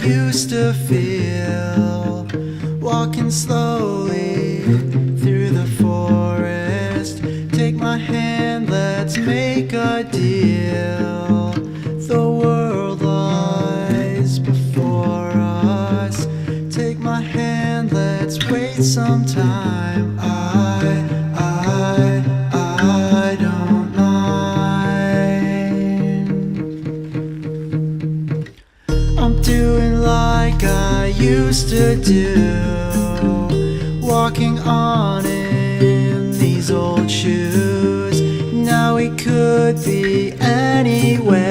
used to feel, walking slowly through the forest. Take my hand, let's make a deal. The world lies before us. Take my hand, let's wait some time. I don't mind. I'm doing like I used to do, walking on in these old shoes. Now we could be anywhere.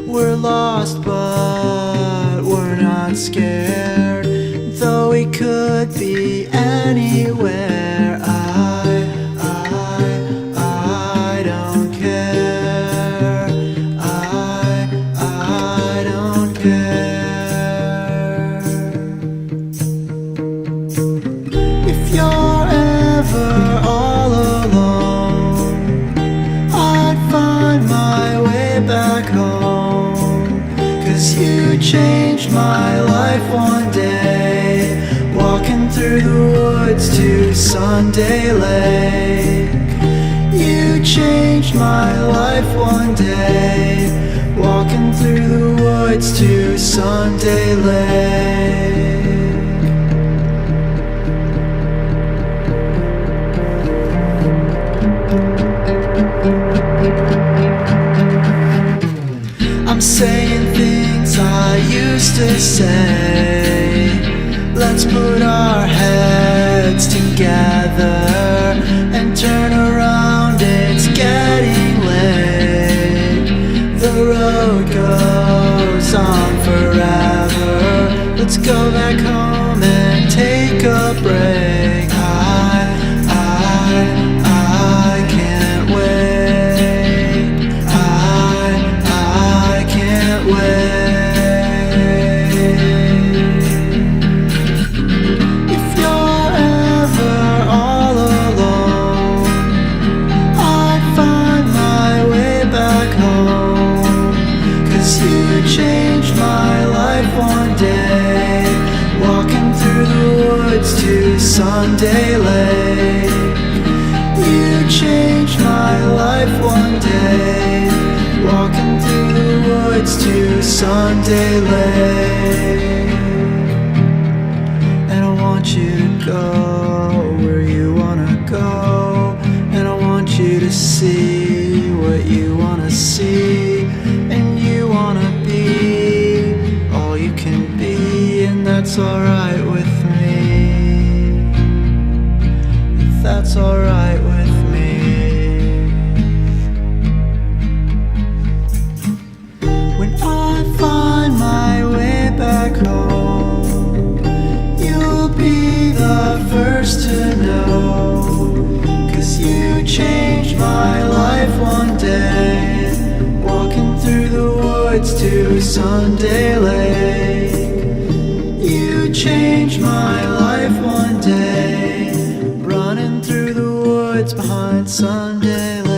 We're lost but we're not scared. Though we could be anywhere, I don't care. I don't care. If you're ever all alone, I'd find my way back home. 'Cause you changed my life one day, walking through the woods to Sunday Lake. You changed my life one day, walking through the woods to Sunday Lake. I'm saying things I used to say. Let's put our heads together and turn around, it's getting late. The road goes on forever. Let's go back home and take a break. I can't wait. I can't wait. If you're ever all alone, I'd find my way back home. 'Cause you changed my life one day, walking through the woods to Sunday Lake. You changed my life one day, walking through the woods to Sunday Lake. And I want you to go where you wanna go, and I want you to see what you wanna see, and you wanna be all you can be, and that's alright with me. That's alright with me. When I find my way back home, you'll be the first to know. 'Cause you changed my life one day, walking through the woods to Sunday Lake. You changed my life one day, running through the woods behind Sunday Lake.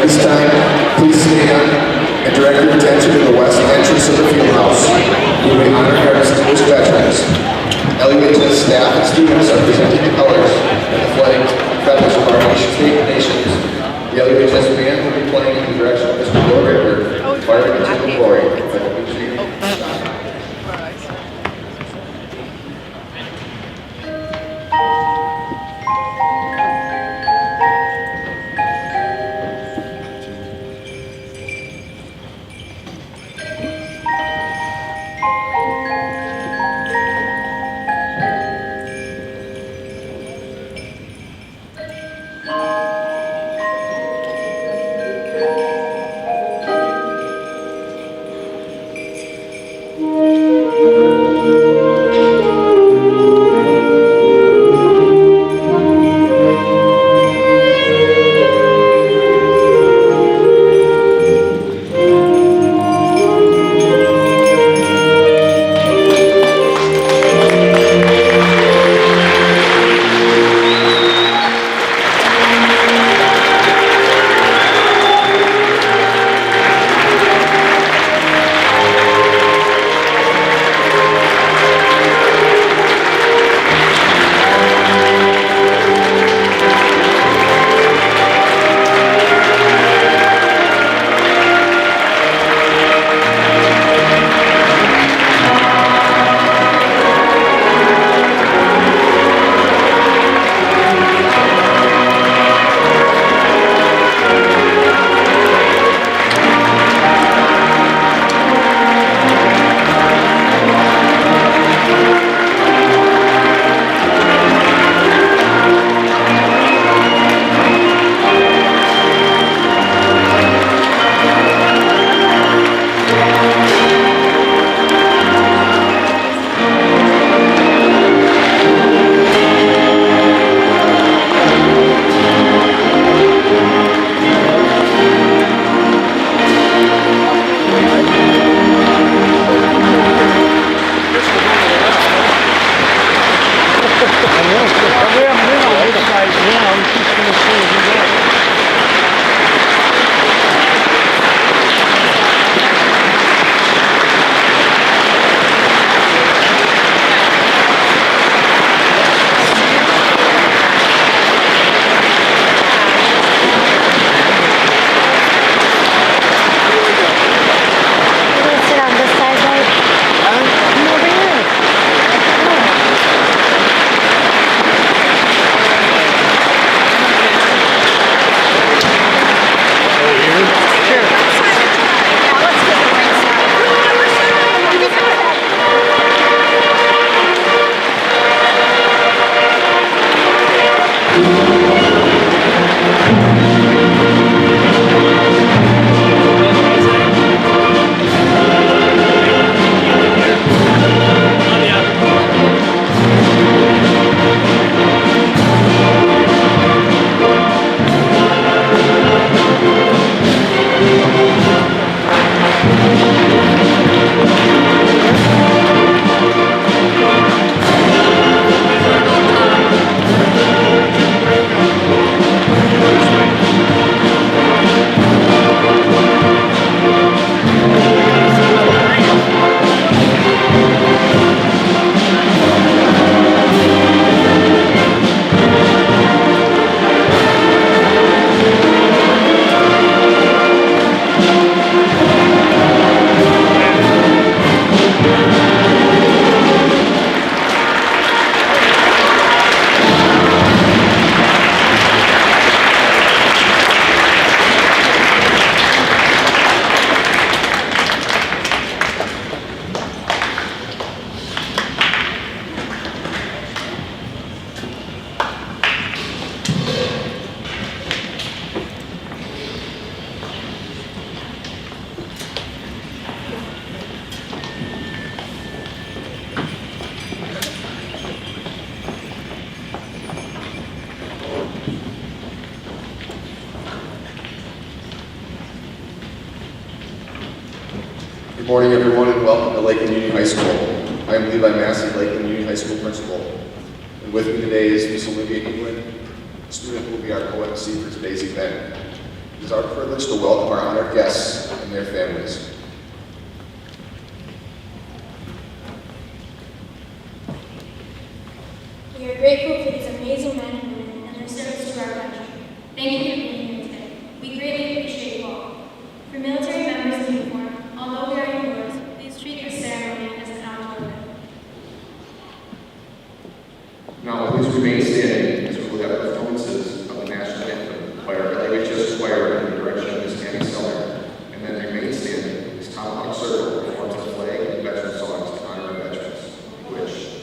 this time, please stand and direct your attention to the west entrance of the field house. We may honor our distinguished veterans. LUHS staff and students are presenting the colors and the flag feathers of our nations. The LUHS band will be playing in the direction of Mr. Bill Ritter, firing into the glory. Good morning, everyone, and welcome to Lakeland Union High School. I am Levi Massey, Lakeland Union High School principal. And with me today is Miss Olivia England, a student who will be our co-MC for today's event. It is our privilege to welcome our honored guests and their families. We are grateful for these amazing men and women and their service to our country. Thank you for being here today. We greatly appreciate you all. For military members in uniform, although we are indoors, please treat this ceremony as an outdoor event. Now, please remain standing as we will have performances of the national anthem by our LUHS choir in the direction of Ms. Tammy Seller, and then remain standing as Tomahawk Circle performs the flag and veteran songs to honor our veterans. Which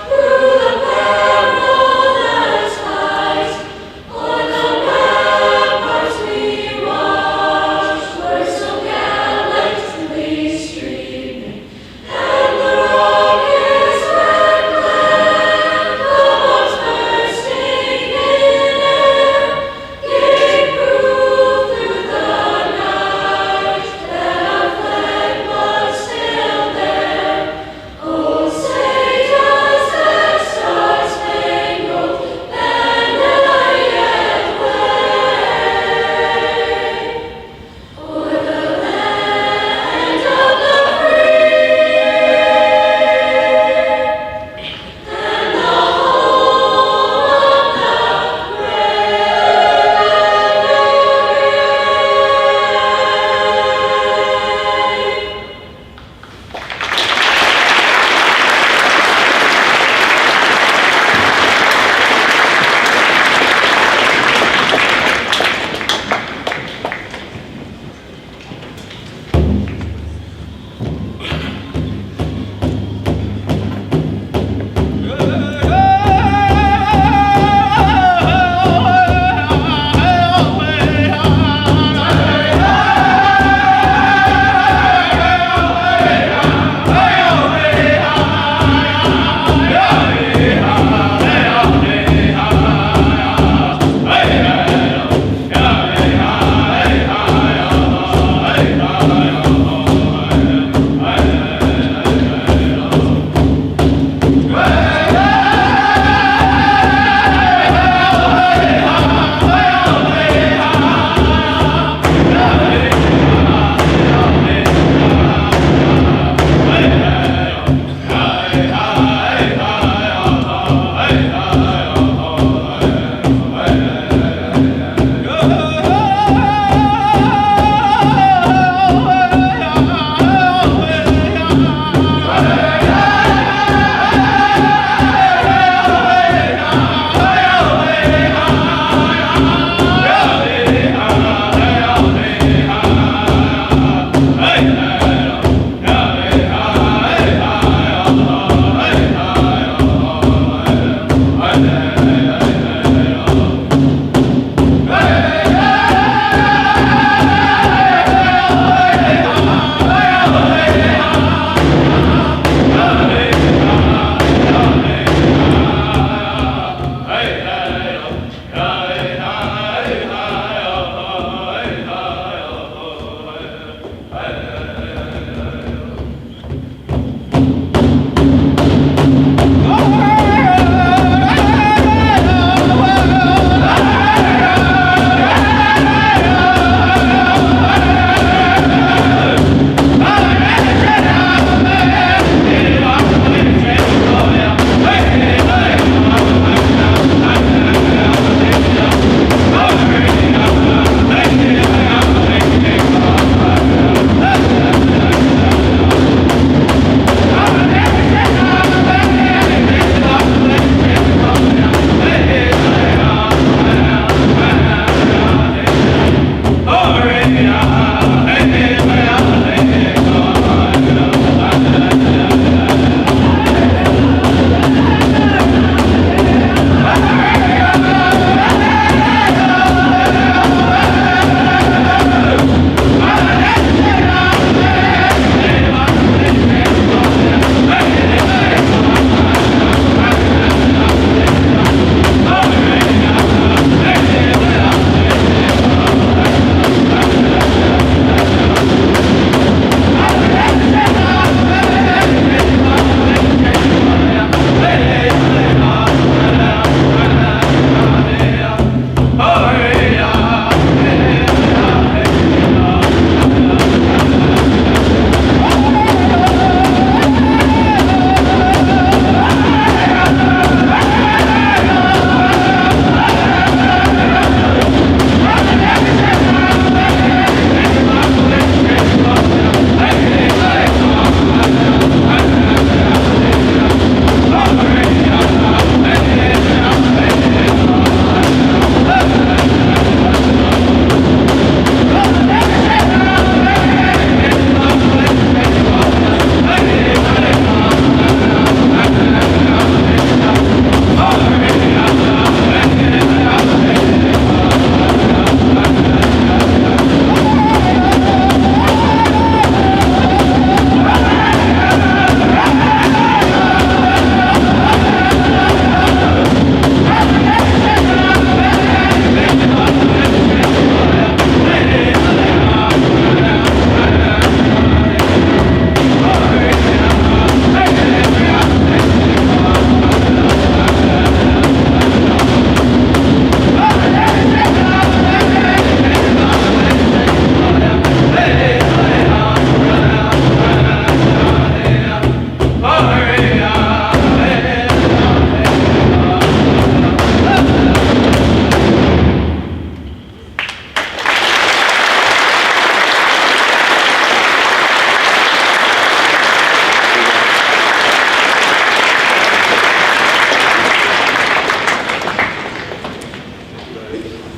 Through the perilous fight, o'er the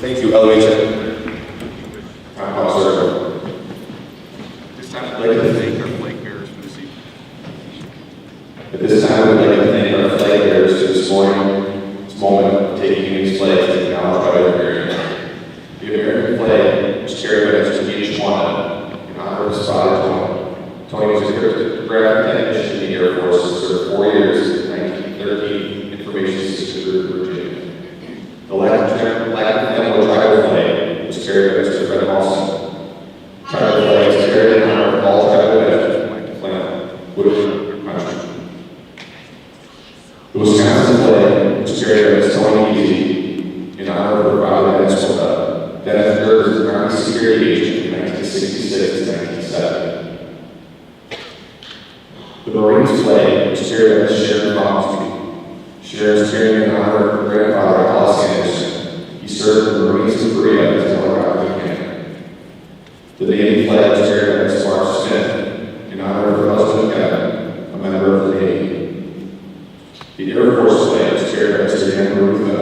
Thank you, LUHS. Town Hall Circle. This time, I'd like to thank our flag bearers for this evening. At this time, we'd like to thank our flag bearers for this moment of taking these flags to acknowledge by their bearing. The American flag was carried by us to each one in honor of his father, Tony. Tony was a cryptographic technician in the Air Force and served 4 years in 1913 Information Systems Virginia. The Latin tribal flag was carried by Mr. Fred Paulson. Tribal flag is carried in honor of all tribal veterans of land, wood, country. The Wisconsin flag was carried by Ms. Tony Easy in honor of her father, Minnesota, then served as an Army security agent from 1966 to 1970. The Marines flag was carried by Ms. Sharon Baumsky. Sharon is carried in honor of her grandfather, Alice Anderson. He served in the Marines in Korea as a helicopter mechanic. The Navy flag was carried by Ms. Mark Smith in honor of her husband, Kevin, a member of the Navy. The Air Force flag was carried by Mr. Dan Barutha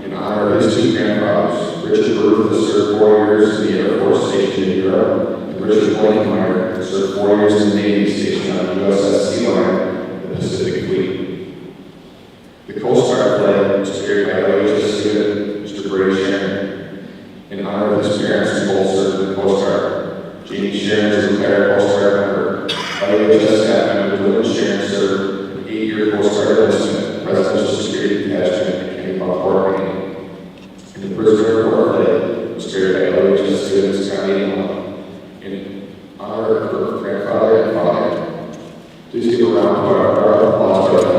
in honor of his two grandfathers. Richard Barutha served 4 years in the Air Force station in Europe, and Richard Blankenmeyer served 4 years in the Navy station on the USS Sea Lion in the Pacific Fleet. The Coast Guard flag was carried by LUHS student Mr. Brady Sharon in honor of his parents who both served in the Coast Guard. Jamie Sharon is a retired Coast Guard member. LUHS staff member William Sharon served an 8-year Coast Guard enlistment, presidential security detachment, and came up Fort Wayne. And the prisoner of war flag was carried by LUHS student Scotty in honor of her grandfather and father. Please give a round of applause to our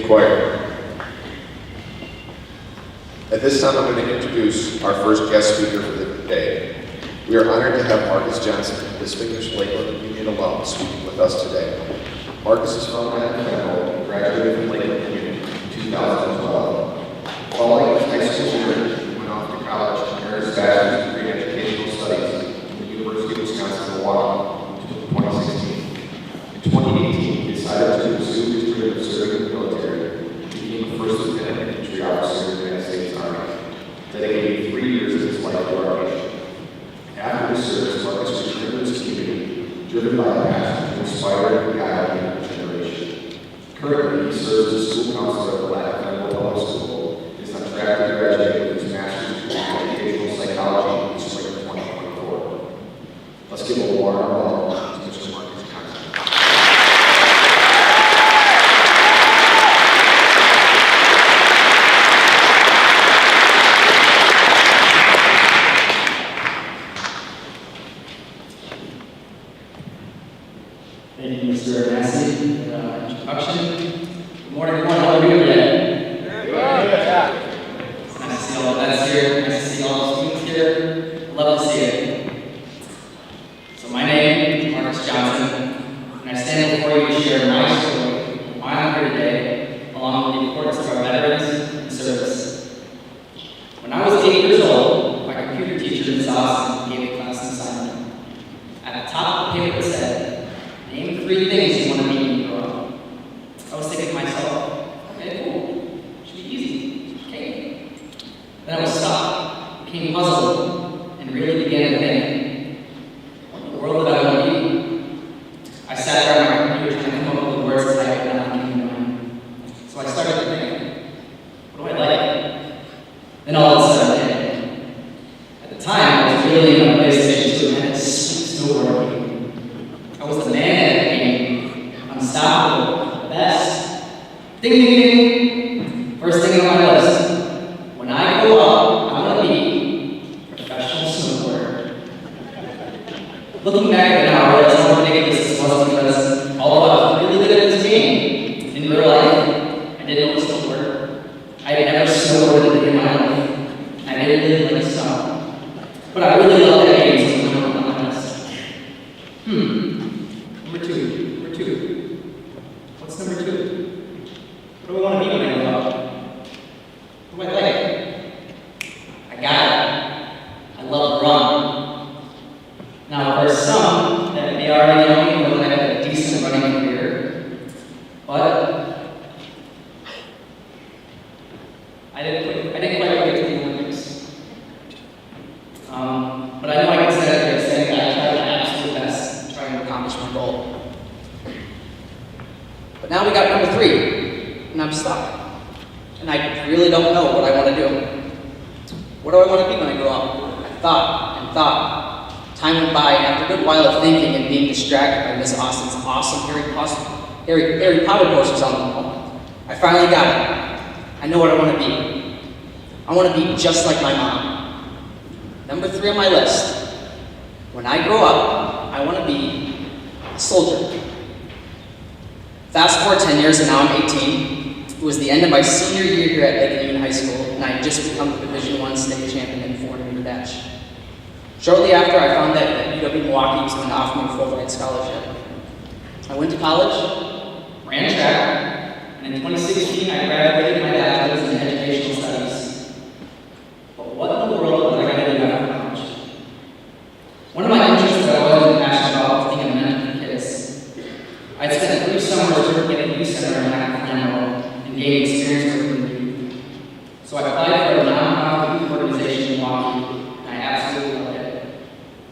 Youth Choir. At this time, I'm going to introduce our first guest speaker for the day. We are honored to have Marcus Johnson, a distinguished Lakeland Union alum, speaking with us today. Marcus is from Lakeland and graduated from Lakeland Union in 2012. Following his high school career, he went off to college and earned his bachelor's degree in educational studies from the University of Wisconsin-Milwaukee in 2016. In 2018, he decided to pursue his dream of serving in the military, became the first lieutenant infantry officer in the United States Army, dedicating 3 years of his life to our nation. After his service, Marcus returned to his community, driven by a passion to inspire and guide the younger generation. Currently, he serves as school counselor at the Lakeland Public School and is on track to graduate with his master's degree in educational psychology in spring of 2024. Let's give a warm welcome to Mr. Marcus Johnson. Thank you, Mr. Massey, for the introduction. Good morning, everyone. How are you doing today? It's nice to see all the vets here. Nice to see all the students here. Love to see it. So my name is Marcus Johnson, and I stand before you to share my story, why I'm here today, along with the importance of our veterans and service. When I was 8 years old, my computer teacher in Austin gave a class assignment. At the top of the paper it said, "Name 3 things you want to be when you grow up." I was thinking to myself, okay, cool. Should be easy. Okay. Then I was stuck, became puzzled, and really began to think, what in the world did I want to be? I sat there on my computer trying to come up with the words that I could not keep in mind. So I started to think, what do I like? Then all of a sudden, at the time, I was really in a PlayStation 2 and had this snowboard game. I was the man at the game, unstoppable, the best. Ding, ding, ding. First thing on my list. When I grow up, I want to be a professional snowboarder. Looking back at it now, I realize how ridiculous this was because although I was really good at this game, in real life, I didn't know snowboard. I had never snowboarded in my life. I didn't really like snow. But I really loved that game, so it's number 1 on my list. Number two. What's number 2? What do I want to be when I grow up? What do I like? I got it. I love to run. Now, there's some that may already know me know that I have a decent running career, but I didn't quite make it to the Olympics. But I know I can stand up here and say that I tried my absolute best trying to accomplish my goal. But now we got number 3, and I'm stuck. And I really don't know what I want to do. What do I want to be when I grow up? I thought and thought. Time went by, and after a good while of thinking and being distracted by Miss Austin's awesome Harry Potter posters on the wall, I finally got it. I know what I want to be. I want to be just like my mom. Number 3 on my list. When I grow up, I want to be a soldier. Fast forward 10 years and now I'm 18. It was the end of my senior year here at Lakeland Union High School, and I had just become the Division I state champion in the 400-meter dash. Shortly after, I found that UW Milwaukee was going to offer me a full-ride scholarship. I went to college, ran track, and in 2016, I graduated my bachelor's in educational studies. But what in the world was I going to do after college? One of my interests that I wasn't passionate about was being a mentor for kids. I'd spent 3 summers working at a youth center in Lakeland and gained experience working with youth. So I applied for a nonprofit youth organization in Milwaukee, and I absolutely loved it.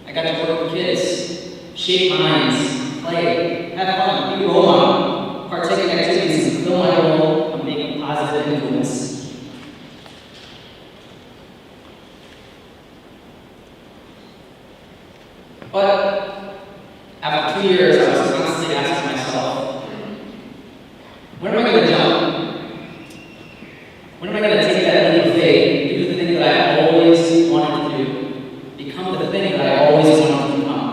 I got to work with kids, shape minds, play, have fun, be a role model, partake in activities, and fulfill my role of being a positive influence. But after 2 years, I was constantly asking myself, when am I going to jump? When am I going to take that leap of faith, do the thing that I always wanted to do, become the thing that I always wanted to become?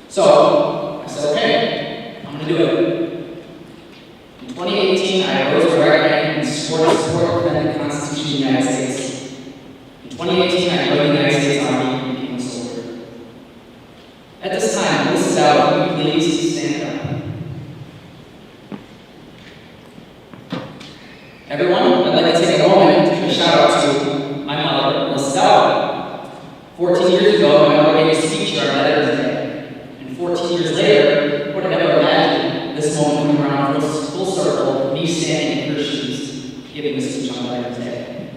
So I said, okay, I'm going to do it. In 2018, I support and defend the Constitution of the United States. In 2018, I joined the United States Army and became a soldier. At this time, Mrs. Dowd, will you please stand up? Everyone, I'd like to take a moment to give a shout out to my mother, Mrs. Dowd. 14 years ago, my mother gave a speech at our Veterans Day. And 14 years later, I would have never imagined this moment coming around full circle, me standing in her shoes, giving a speech on Veterans Day.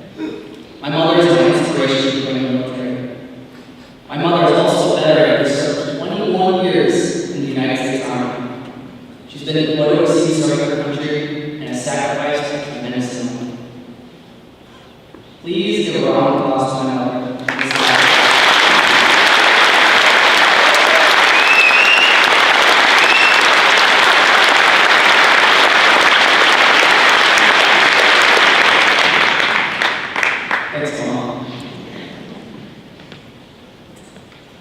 My mother is my inspiration to join the military. My mother is also a veteran who served 21 years in the United States Army. She's been deployed overseas serving her country and has sacrificed a tremendous amount. Please give a round of applause to my mother. Thanks, Mom.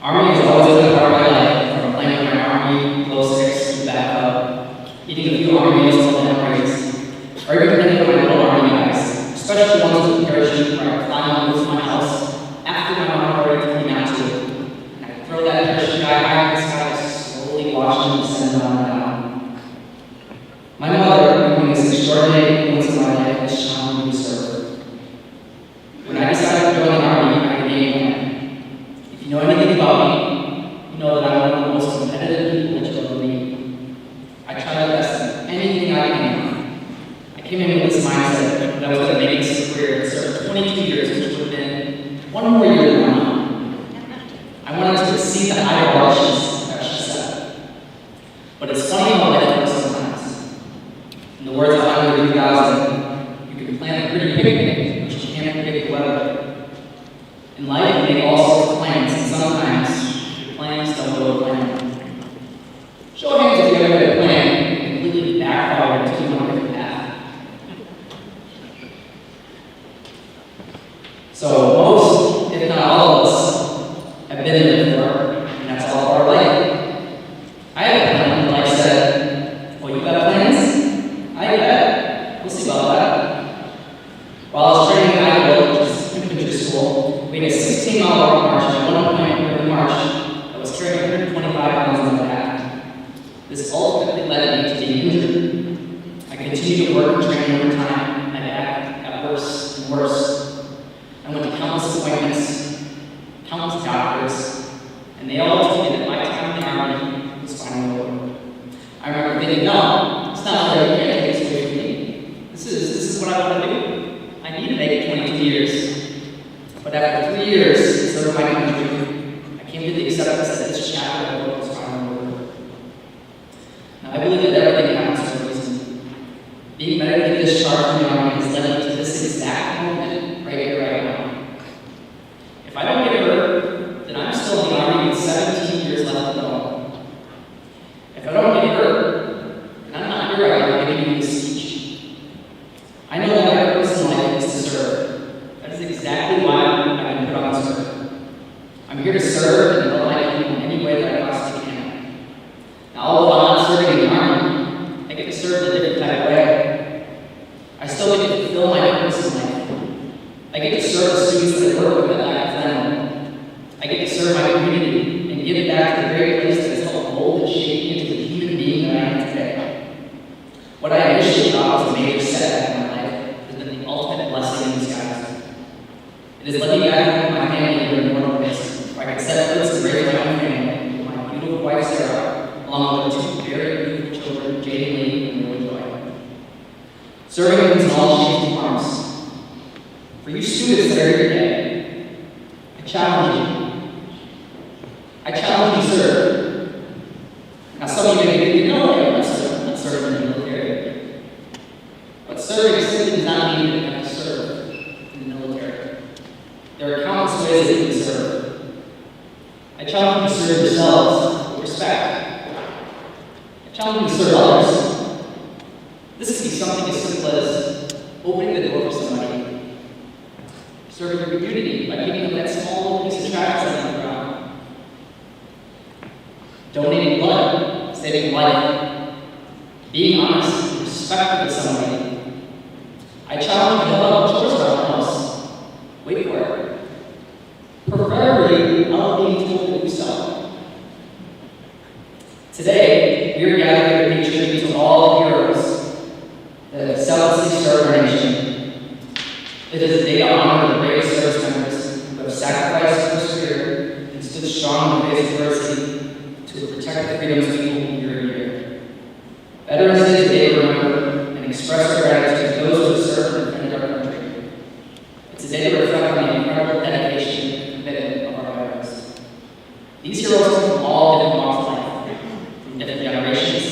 Army has always been a part of my life, from playing with my Army, glow sticks, to backup, eating a few Army meals till memories, or even playing with my little Army guys, especially ones with the parachute where I would climb on the roof of my house after my mom already told me not to, and I could throw that parachute guy high in the sky, slowly watching him descend down and down. My mother, becoming this extraordinary influence in my life, has challenged me to serve. When I decided to join the Army, I had a game plan. If you know anything about me, you know that I'm one of the most competitive people that you'll ever meet. I try my best in anything I can. I came in with this mindset that I was going to make this a career and serve 22 years, which would have been one more year than my mom. I wanted to exceed the high bar that she set. But it's funny how life works sometimes. In the words of Andre 3000, you can plan a pretty picnic, but you can't predict the weather. In life, we make all sorts of plans, and sometimes your plans don't go to plan. Show of hands if you ever made a plan and completely backfired into a different path. So most, if not all of us, have been there before, and that's all part of life. I had a plan, like I said, well, you got plans? I bet. We'll see about that. While I was training in Iowa, which is infantry school, we had a 16-mile march, and at one point during the march, I was carrying 125 pounds on my back. This ultimately led me to being injured. I continued to work and train over time, and my back got worse and worse. I went to countless appointments, countless doctors, and they all told me that my time in the Army was finally over. I remember thinking, no, it's not fair, you can't take this away from me. This is what I want to do. I need to make it 22 years. But after 3 years serving my country, I came to the acceptance that this chapter of the book was finally over. Now, I believe that everything happens for a reason. Being medically discharged from the Army has led me to this exact moment right here, right now. If I don't get hurt, then I'm still in the Army with 17 years left to go. If I don't get hurt, then I'm not here right now giving you this speech. I know that my purpose in life is to serve. That is exactly why I've been put on this earth. I'm here to serve and love my people in any way that I possibly can. Now, although I'm not serving in the Army, I get to serve in a different type of way. I still get to fulfill my purpose in life. I get to serve the students that I work with at Latin. I get to serve my community and give back to the very place that has helped mold and shape me into the human being that I am today. What I initially thought was a major setback in my life has been the ultimate blessing in disguise. It has led me back home with my family here in North Place, where I can set foot and raise my own family with my beautiful wife Sarah, along with two very beautiful children, Jade and Lee and Lily Joy. Serving means in all shapes and forms. For you students that are here today, I challenge you. I challenge you to serve. Now, some of you may think, no, I'm not serving in the military. But serving simply does not mean that you have to serve in the military. There are countless ways that you can serve. I challenge you to serve yourselves with respect. I challenge you to serve others. This can be something as simple as opening the door for somebody. Serving your community by giving them that small piece of trash that's on the ground. Donating blood, saving life. Being honest, respectful to somebody. I challenge fill out chores around the house. Wait for it. Preferably, without being told to do so. Today, we are gathered to pay tribute to all the heroes that have selflessly served our nation. It is a day to honor the brave service members who have sacrificed their spirit and stood strong in the face of adversity to protect the freedoms of people year to year. Veterans Day is a day to remember and express our gratitude to those who have served and defended our country. It's a day to reflect on the incredible dedication and commitment of our veterans. These heroes come from all different walks of life, from different generations,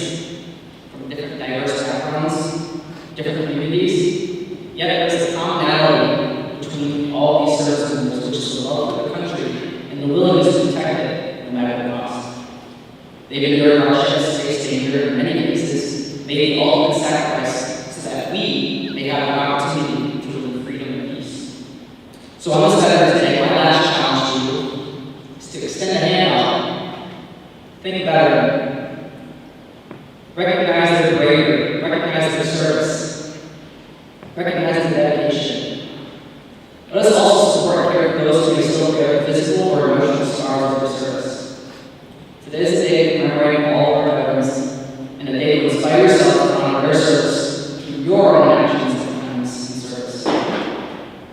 from different diverse backgrounds, different communities, yet there is a commonality between all these service members, which is the love for the country and the willingness to protect it no matter the cost. They've endured hardships, faced danger, in many cases, made the ultimate sacrifice so that we may have an opportunity to live in freedom and peace. So on this Veterans Day, my last challenge to you is to extend a hand out. Think about it. Recognize their bravery, recognize their service, recognize their dedication. Let us also support and care for those who may still bear physical or emotional scars of their service. Today is a day commemorating all of our veterans, and a day to inspire yourself to honor their service through your own actions of kindness and service.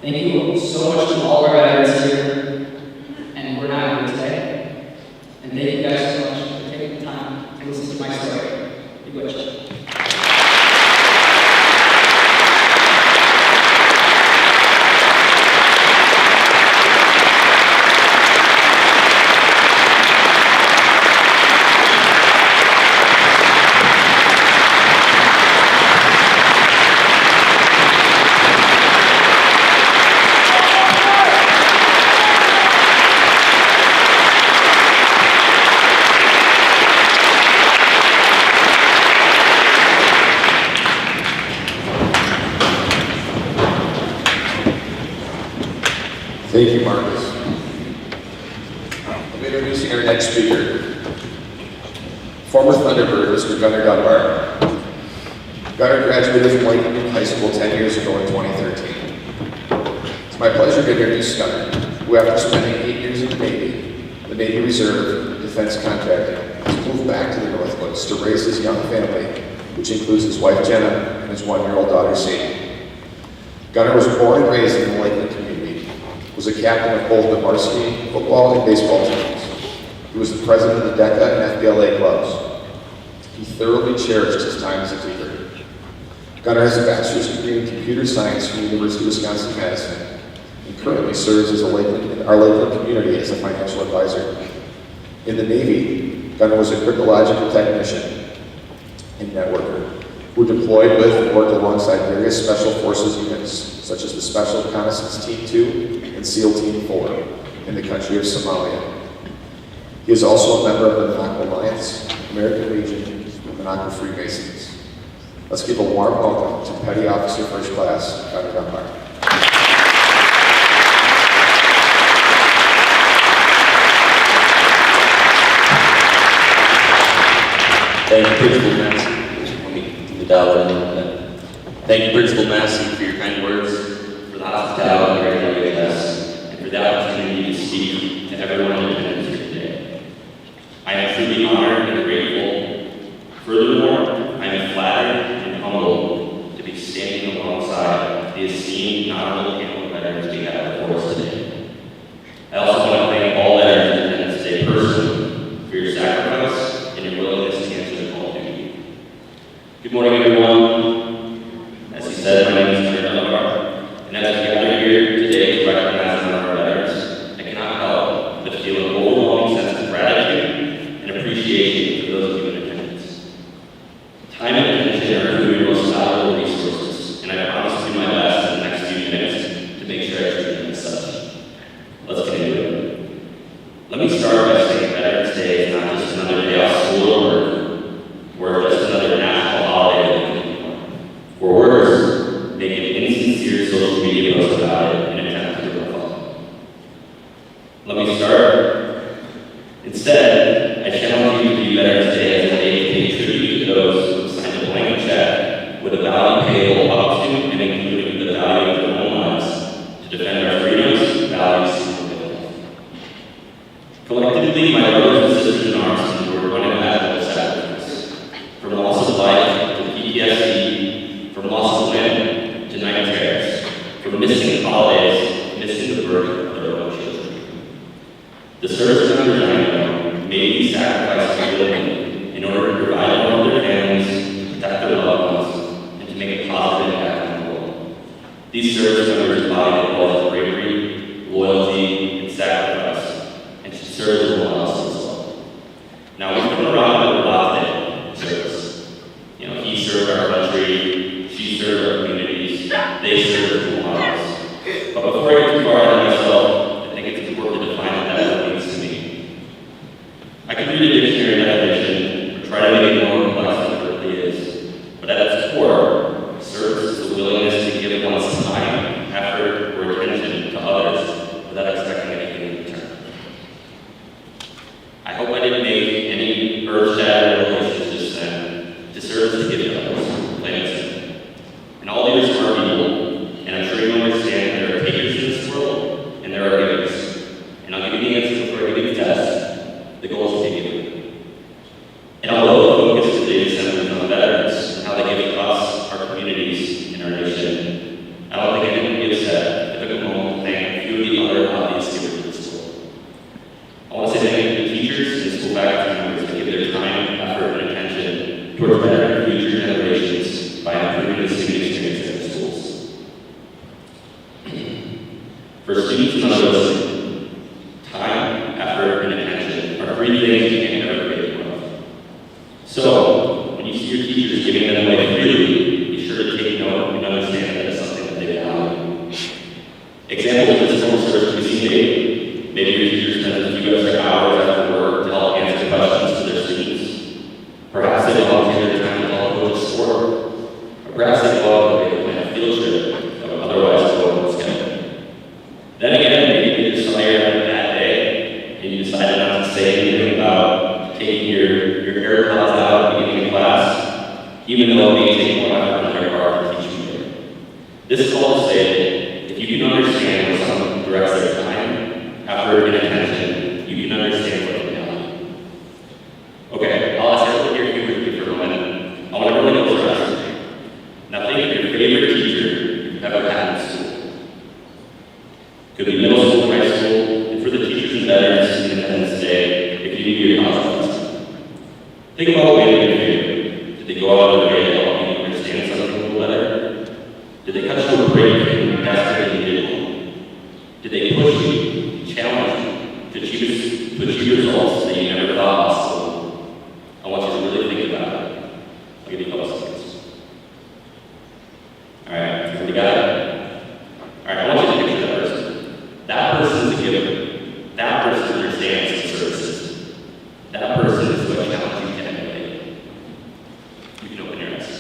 Thank you so much to all our veterans here, and we're not here today. And thank you guys so much for taking the time to listen to my story. Be good. Thank you, Marcus. I'm introducing our next speaker. Former Thunderbird, Mr. Gunnar Dunbar. Gunnar graduated from Lakeland High School 10 years ago in 2013. It's my pleasure to introduce Gunnar, who after spending 8 years in the Navy Reserve, defense contracting, has moved back to the Northwoods to raise his young family, which includes his wife Jenna and his 1-year-old daughter Sadie. Gunnar was born and raised in the Lakeland community, was a captain of both the varsity football and baseball teams. He was the president of the DECA and FBLA clubs. He thoroughly cherished his time as a leader. Gunnar has a bachelor's degree in computer science from the University of Wisconsin-Madison and currently serves as our Lakeland community as a financial advisor. In the Navy, Gunnar was a cryptological technician and networker who deployed with and worked alongside various special forces units, such as the Special Reconnaissance Team 2 and SEAL Team 4 in the country of Somalia. He is also a member of the Monaco Alliance, American Legion, and Monaco Freemasons. Let's give a warm welcome to Petty Officer First Class, Gunnar Dunbar. Thank you, Principal Massey. Let me do the dial in a little bit. Thank you, Principal Massey, for your kind words, for the hospitality here at LUHS, and for the opportunity to speak to everyone in attendance here today. I am truly honored and grateful. Furthermore, I am flattered and humbled to be standing alongside the esteemed honorable panel of veterans we have before us today. I also want to thank all veterans in attendance today personally for your sacrifice and your willingness to answer the call to duty. Good morning, everyone. As he said, my name is Gunnar Dunbar, and as we gather here today to recognize and honor our veterans, I cannot help but feel an overwhelming sense of gratitude and appreciation for those of you in attendance. Time and attention are two of your most valuable resources, and I promise to do my best in the next few minutes to make sure I treat them as such. Let's get into it. Let me start by saying Veterans Day is not just another day off school or just another national holiday. Or worse, they give insincere social media posts about it in an attempt to reflect. Let me start. Instead, I challenge you to view Veterans Day as a day to pay tribute to those who signed a blank check with a value payable up to and including the value of leave my brothers and sisters in arms who were unimaginable sacrifice. From loss of life to PTSD, from loss of limb to night terrors, from missing holidays, missing the birth of their own children. The service members I know made these sacrifices willingly in order to provide for their families, protect their loved ones, and to make a positive impact on the world. These service members embody the qualities of bravery, loyalty, and sacrifice, and should serve as a model as well. Now, we've come around a lot today in service. You know, he served our country, she served our communities, they served as role models. But before I get too far ahead of myself, I think it's important to define what that means to me. I can read a dictionary definition or try to make it more complex than it really is, but at its core, service is the willingness to give one's time, effort, or attention to others without expecting anything in return. I hope I didn't make any earth-shattering revelations just then. To serve is to give to others, plain and simple. And all leaders are people, and I'm sure you understand there are takers in this world, and there are givers. And I'll give you the answer before I give you the test. The goal is to give. And although the focus today is centered on veterans and how they give to us, our communities, and our nation, I don't think anyone would be upset if I took a moment to thank a few of the other obvious givers of the school. I want to say thank you to teachers and school faculty members that give their time, effort, and attention towards bettering future generations by improving the student experience at their schools. For students and others, time, effort, and attention are three things you can't ever get enough. So, when you see your teachers giving them away freely, be sure to take note and understand that it's something that they value. Examples of this form of service can be seen today. Maybe your teacher spends a few extra hours after work to help answer questions to their students. Perhaps they volunteer their time to help coach a sport. Or perhaps they go out and they plan a field trip that would otherwise go on schedule. Then again, maybe you just saw your having a bad day and you decided not to say anything about taking your AirPods out at the beginning of class, even though it may take more effort on their part to teach you later. This is all to say that if you can understand where someone directs their time, effort, and attention, you can understand what they value. Okay, I'll ask everyone here quickly for a moment. I want to really go around. Now think of your favorite teacher you've ever had in school. Could be middle school, high school, and for the teachers and veterans in attendance today, if you need your conference. Think about what made them your favorite. Did they go out of their way to help you understand something a little better? Did they cut you a break and ask if you needed one? Did they push you, challenge you, to achieve results that you never thought possible? I want you to really think about it. I'll give you a couple seconds. Alright, everybody got it? Alright, I want you to picture that person. That person is a giver. That person understands the services. That person is what challenges you to emulate. You can open your eyes.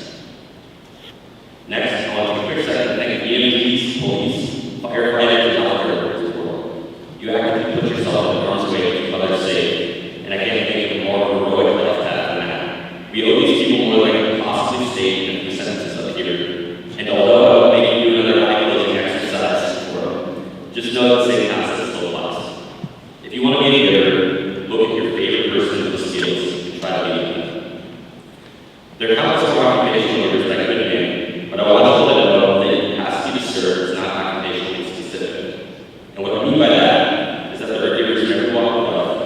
Next, I want to take a quick second to thank EMTs, police, firefighters, and healthcare workers in the world. You actively put yourself in harm's way to keep others safe, and I can't think of a more heroic life path than that. We owe these people more than I can possibly state in a few sentences up here. And although I will make you do another eye-closing exercise for them, just know that the same concept still applies. If you want to be a giver, look at your favorite person with the skills and try to be them. There are countless more occupational givers that I could name, but I want you to know that the capacity to serve is not occupationally specific. And what I mean by that is that there are givers in every walk of life,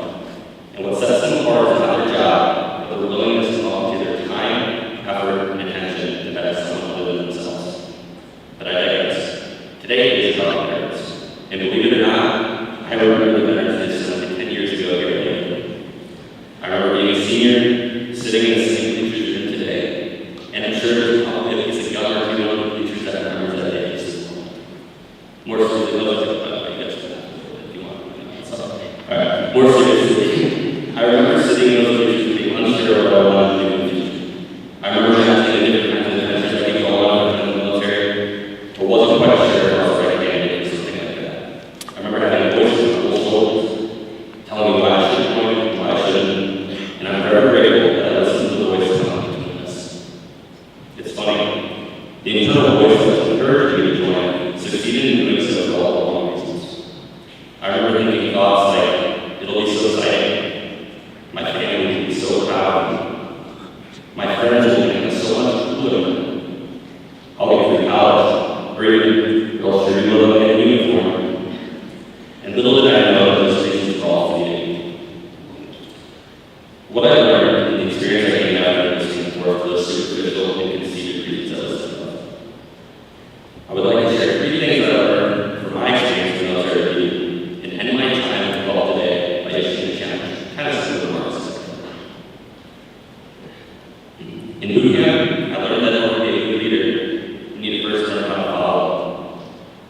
and what sets them apart is not their job, but their willingness to volunteer their time, effort, and attention to better someone other than themselves. But I digress. Today is about veterans, and believe it or not, I remember the veterans did something 10 years ago here lately. I remember being a senior, sitting in the same bleachers room today, and I'm sure there's probably a piece of gum or two on the bleachers that remembers that day just as well. More seriously, if you want. Alright, more seriously, I remember sitting in those bleachers being unsure what I wanted to do in the future. I remember asking the different kinds of adventures I could go on in the military, or wasn't quite sure if I was the right candidate or something like that. I remember having voices on both shoulders, telling me why I should join and why I shouldn't, and I'm very grateful that I listened to the voices coming between us. It's funny, the internal voice that encouraged me to join succeeded in doing so for all the wrong reasons. I remember thinking thoughts like, it'll be so exciting,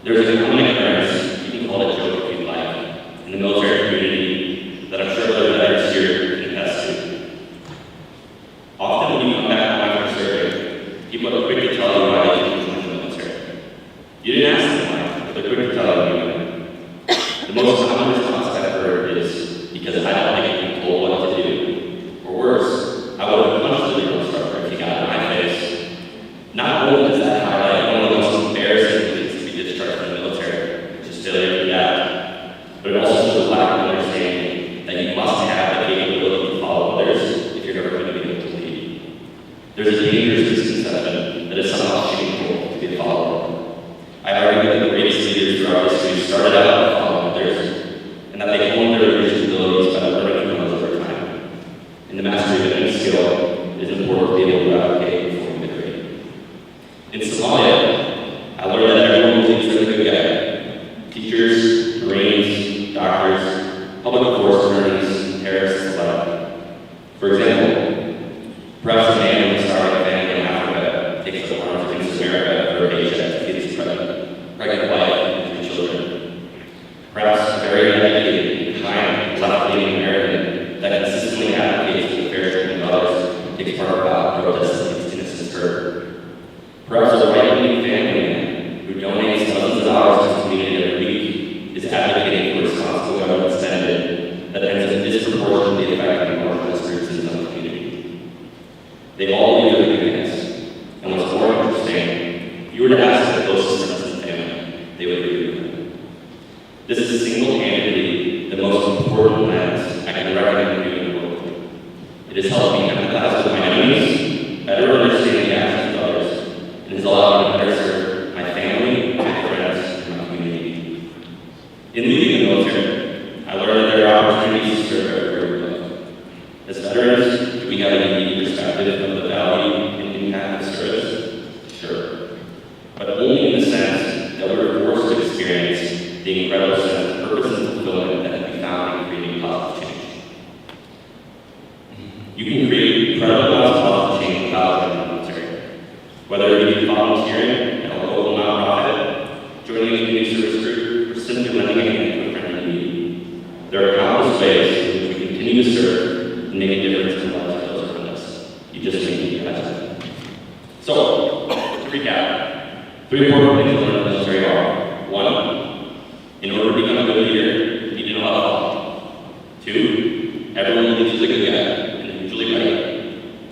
There's a common occurrence, you can call it a joke if you like, in the military community that I'm sure other veterans here can attest to. Often when you come back home after serving, people are quick to tell you why they didn't join the military. You didn't ask them why, but they're quick to tell you anyway. The most common response I've heard is because I don't like being told what to do. Or worse, I would have punched the drill instructor if he got in my face. Not only does that highlight one of the most embarrassing things to be discharged from the military, which is failure to adapt, but it also shows a lack of understanding that you must have the capability to follow others if you're ever going to be able to lead. There's a dangerous misconception that it's somehow shameful to be a follower. I argue that the greatest leaders throughout history started out by following others, and that they honed their leadership abilities by learning from others over time. In the mastery of any skill, it is important to be able to replicate before we degrade. In Somalia, I learned that everyone thinks they're the good guy. Teachers, Marines, doctors, public force, terrorists, the like. For example, perhaps a man with a starving family in Africa takes up arms against America for a paycheck to feed his pregnant wife and 3 children. Perhaps a very educated, kind, left-leaning American that consistently advocates for the fair treatment of others takes part about protests against innocence hurt. Perhaps a right-wing family man who donates dozens of hours to his community every week is advocating for responsible government spending that ends up disproportionately affecting marginalized groups in his own community. They all leave their goodness, and what's more interesting, if you were to ask their closest friends and family, they would agree with them. This is single-handedly the most important lens I can recommend doing the work with. It has helped me empathize with my enemies, better understand the actions of others, and has allowed me to better serve my family, my friends, and my community. In leading the military, I learned that there are opportunities to serve everywhere. As veterans, do we have a unique perspective of the value and impact of service? Sure. But only in the sense that we were forced to experience the incredible sense of purpose and fulfillment that can be found in creating positive change. You can create incredible amounts of positive change without joining the military. Whether it be volunteering at a local nonprofit, joining a community service group, or simply lending a hand to a friend in need. There are countless ways in which we continue to serve and make a difference in the lives of those around us. You just need to realize it. So, to recap, 3 important things to learn in the military are: 1, in order to become a good leader, you need to know how to follow. 2, everyone leads is a good guy, and they're usually right.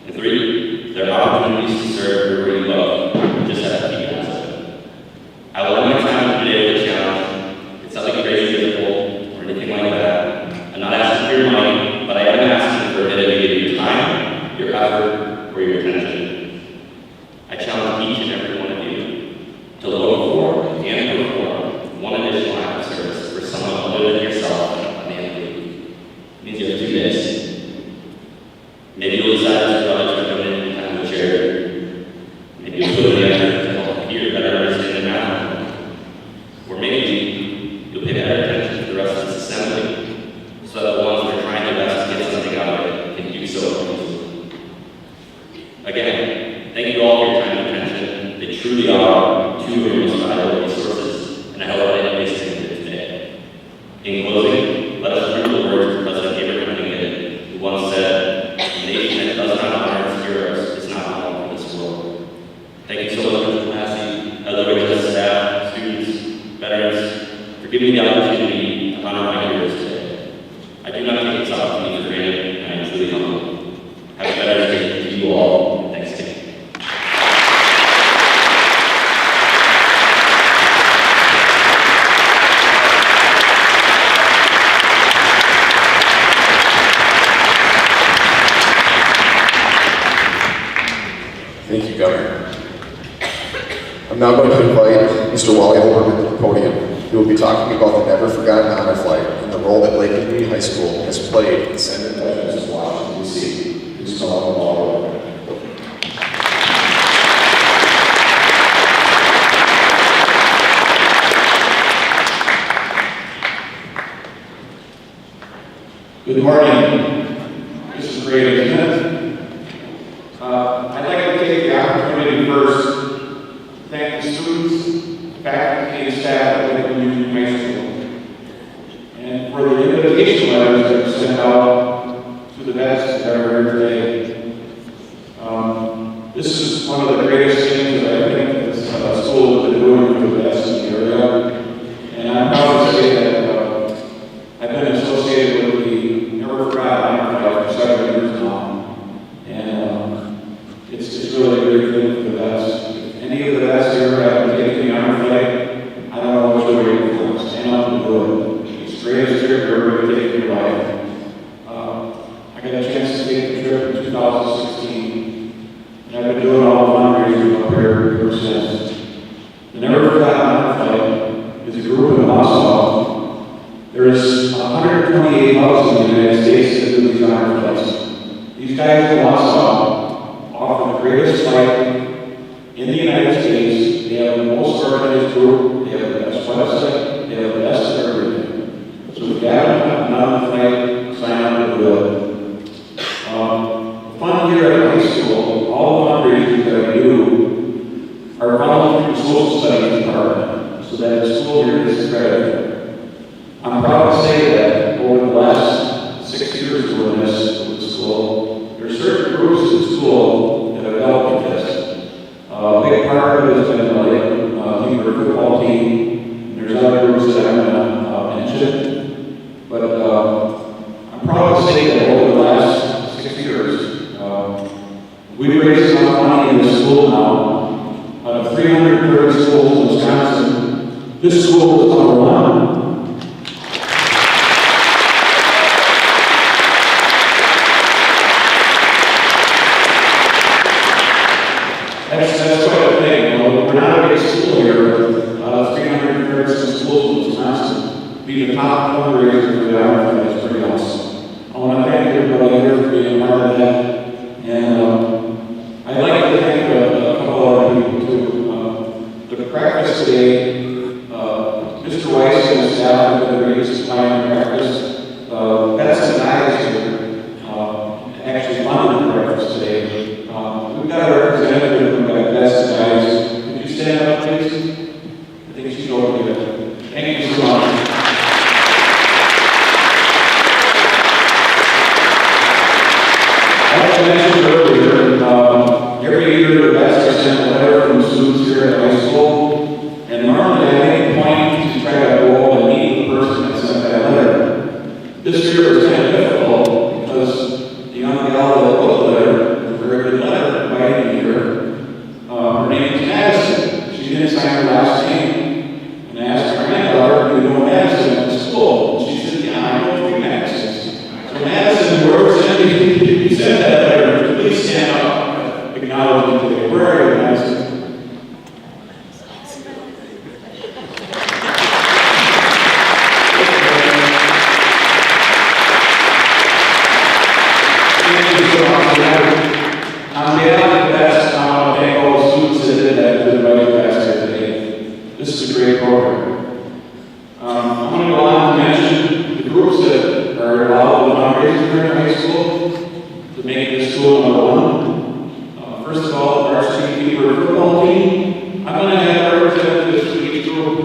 And 3, there are opportunities to serve wherever you love. You just have to keep asking. I will end my time today with a challenge. It's nothing crazy difficult or anything like that. I'm not asking for your money, but I am asking for a bit of either your time, your effort, or your attention. I challenge each and every one of you to look for and perform one additional act of service for someone other than yourself on the end of the week. It means you have 2 days. Maybe you'll decide to project or donate time to charity. Maybe you'll put in the effort to help you better understand the matter. Or maybe you'll pay better attention to the rest of this assembly so that the ones that are trying their best to get something out of it can do so easily. Again, thank you all for your time and attention. They truly are 2 of your most valuable resources, and I hope I didn't waste any of it today. In closing, let us remember the words of President Abraham Lincoln, who once said, "A nation that does not honor its heroes is not belong in this world." Thank you so much, Mr. Massey, LUHS staff, students, veterans, for giving me the opportunity to honor my heroes today. I do not take this opportunity for granted, and I am truly humbled. Have a better day to you all. Thanks again. Thank you, Governor. I'm now going to invite Mr. Wally Holberg to the podium. He will be talking about the Never Forgotten Honor Flight and the role that Lakeland Community High School has played in sending veterans to Washington, D.C. Please call him Wally. Good morning. This is great, isn't it? I'd like to take the opportunity first to thank the students, faculty, the staff at Lakewood Union High School. And for the invitation letters that were sent out to the vets that are here today. This is one of the greatest things that I think this school has been doing for the vets in the area. And I'm proud to say that I've been associated with the Never Forgotten Honor Flight for 7 years now. And it's really a great thing for the vets. If any of the vets here have taken the honor flight, I don't know what you're waiting for. Stand up and do it. It's the greatest trip you're ever going to take in your life. I got a chance to take the trip in 2016. And I've been doing all the fundraising up here ever since. The Never Forgotten Honor Flight is a group in Wausau. There's 128 hubs in the United States that do these honor flights. These guys in Wausau offer the greatest flight in the United States. They have the most organized group, they have the best website, they have the best everything. So if you haven't gotten on the flight, sign up and do it. Fun here at high school, all the fundraisers that we do are funneled through the social studies department so that the school here is accredited. I'm proud to say that over the last 6 years of doing this with the school, there are certain groups at the school that have helped with this. A big part of it has been the Humber football team. There's other groups that I'm going to mention. But I'm proud to say that over the last 6 years, we've raised enough money in the school now. Out of 330 schools in Wisconsin, this school is number one. That's quite a thing. You know, we're not a big school here. 330 schools in Wisconsin. Being the top fundraiser for the honor flight is pretty awesome. I want to thank everybody here for being a part of that. And I'd like to thank a couple other people too. The breakfast today, Mr. Weiss and his staff have been the greatest supplying breakfast. That's the guys here actually funded the breakfast today. We've got a representative from Best Guys. Could you stand up, please? I think she's over here. Thank you so much. As I mentioned earlier, every year the Best are sent a letter from students here at high school, and normally I make a point to try to go and meet the person that sent that letter. This year was kind of difficult because the young gal that wrote the letter, a very good letter, invited me here. Her name is Madison. She didn't sign her last name. And I asked her granddaughter, do you know Madison at the school? And she said, yeah, I know 3 Madisons. So Madison, whoever sent that letter, please stand up, acknowledge me today. Where are you, Madison? On behalf of the Best, I want to thank all the students that did that to the right Best here today. This is a great program. I'm going to go on to mention the groups that are involved in fundraising here in high school to make this school #1. First of all, the varsity keeper football team. I'm going to have representatives from each group.